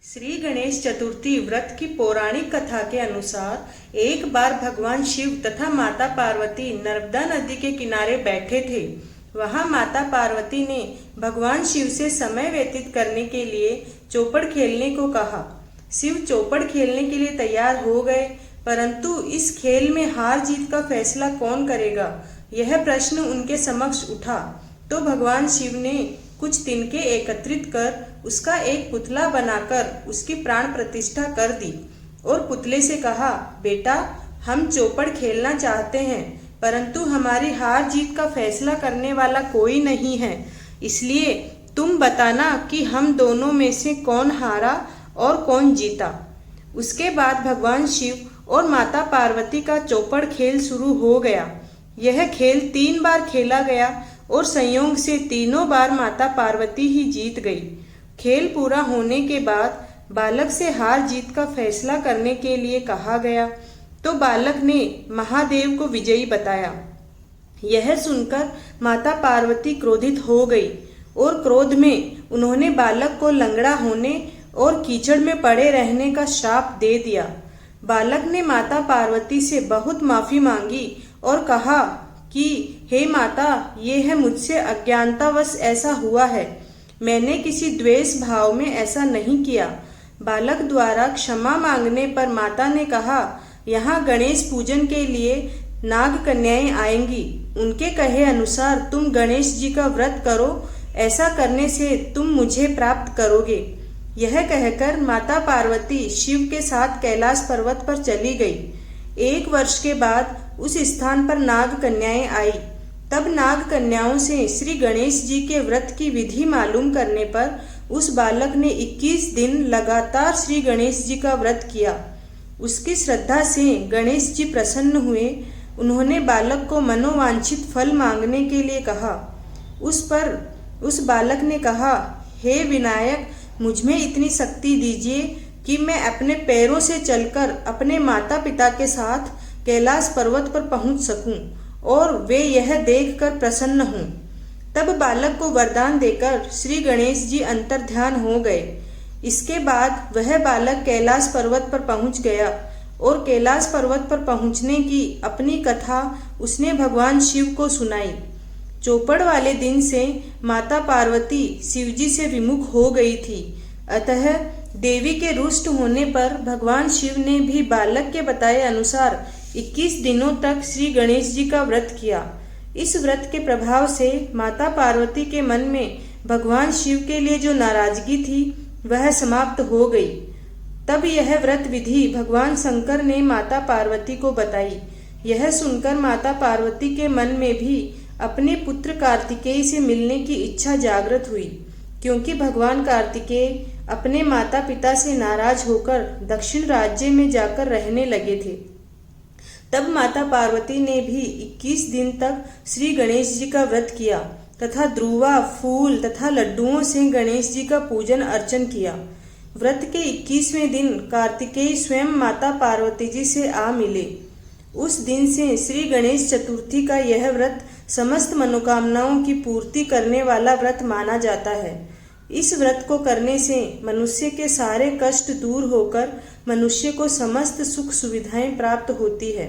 श्री गणेश चतुर्थी व्रत की पौराणिक कथा के अनुसार एक बार भगवान शिव तथा माता पार्वती नर्मदा नदी के किनारे बैठे थे। वहां माता पार्वती ने भगवान शिव से समय व्यतीत करने के लिए चौपड़ खेलने को कहा। शिव चौपड़ खेलने के लिए तैयार हो गए, परंतु इस खेल में हार जीत का फैसला कौन करेगा, यह प्रश्न उनके समक्ष उठा। तो भगवान शिव ने कुछ तिनके एकत्रित कर उसका एक पुतला बनाकर उसकी प्राण प्रतिष्ठा कर दी और पुतले से कहा, बेटा, हम चौपड़ खेलना चाहते हैं, परंतु हमारी हार जीत का फैसला करने वाला कोई नहीं है, इसलिए तुम बताना कि हम दोनों में से कौन हारा और कौन जीता। उसके बाद भगवान शिव और माता पार्वती का चौपड़ खेल शुरू हो गया। यह खेल 3 बार खेला गया और संयोग से तीनों बार माता पार्वती ही जीत गई। खेल पूरा होने के बाद बालक से हार जीत का फैसला करने के लिए कहा गया, तो बालक ने महादेव को विजयी बताया। यह सुनकर माता पार्वती क्रोधित हो गई और क्रोध में उन्होंने बालक को लंगड़ा होने और कीचड़ में पड़े रहने का श्राप दे दिया। बालक ने माता पार्वती से बहुत माफी मांगी और कहा कि हे माता, ये है मुझसे अज्ञानतावश ऐसा हुआ है, मैंने किसी द्वेष भाव में ऐसा नहीं किया। बालक द्वारा क्षमा मांगने पर माता ने कहा, यहाँ गणेश पूजन के लिए नाग कन्याएं आएंगी, उनके कहे अनुसार तुम गणेश जी का व्रत करो, ऐसा करने से तुम मुझे प्राप्त करोगे। यह कहकर माता पार्वती शिव के साथ कैलाश पर्वत पर चली गई। 1 वर्ष के बाद उस स्थान पर नाग कन्याएं आई। तब नाग कन्याओं से श्री गणेश जी के व्रत की विधि मालूम करने पर उस बालक ने 21 दिन लगातार श्री गणेश जी का व्रत किया। उसकी श्रद्धा से गणेश जी प्रसन्न हुए। उन्होंने बालक को मनोवांछित फल मांगने के लिए कहा। उस बालक ने कहा, हे विनायक, मुझमें इतनी शक्ति दीजिए कि मैं अपने पैरों से चलकर अपने माता पिता के साथ कैलाश पर्वत पर पहुंच सकूं और वे यह देखकर प्रसन्न हों। तब बालक को वरदान देकर श्री गणेश जी अंतर्ध्यान हो गए। इसके बाद वह बालक कैलाश पर्वत पर पहुंच गया और कैलाश पर्वत पर पहुंचने की अपनी कथा उसने भगवान शिव को सुनाई। चौपड़ वाले दिन से माता पार्वती शिवजी से विमुख हो गई थी, अतः देवी के रुष्ट होने पर भगवान शिव ने भी बालक के बताए अनुसार 21 दिनों तक श्री गणेश जी का व्रत किया। इस व्रत के प्रभाव से माता पार्वती के मन में भगवान शिव के लिए जो नाराजगी थी वह समाप्त हो गई। तब यह व्रत विधि भगवान शंकर ने माता पार्वती को बताई। यह सुनकर माता पार्वती के मन में भी अपने पुत्र कार्तिकेय से मिलने की इच्छा जागृत हुई, क्योंकि भगवान कार्तिकेय अपने माता पिता से नाराज होकर दक्षिण राज्य में जाकर रहने लगे थे। तब माता पार्वती ने भी 21 दिन तक श्री गणेश जी का व्रत किया तथा ध्रुवा, फूल तथा लड्डुओं से गणेश जी का पूजन अर्चन किया। व्रत के 21वें दिन कार्तिकेय स्वयं माता पार्वती जी से आ मिले। उस दिन से श्री गणेश चतुर्थी का यह व्रत समस्त मनोकामनाओं की पूर्ति करने वाला व्रत माना जाता है। इस व्रत को करने से मनुष्य के सारे कष्ट दूर होकर मनुष्य को समस्त सुख सुविधाएं प्राप्त होती है।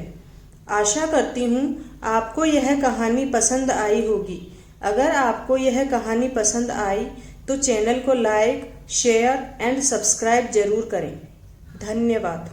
आशा करती हूँ आपको यह कहानी पसंद आई होगी। अगर आपको यह कहानी पसंद आई तो चैनल को लाइक, शेयर एंड सब्सक्राइब जरूर करें। धन्यवाद।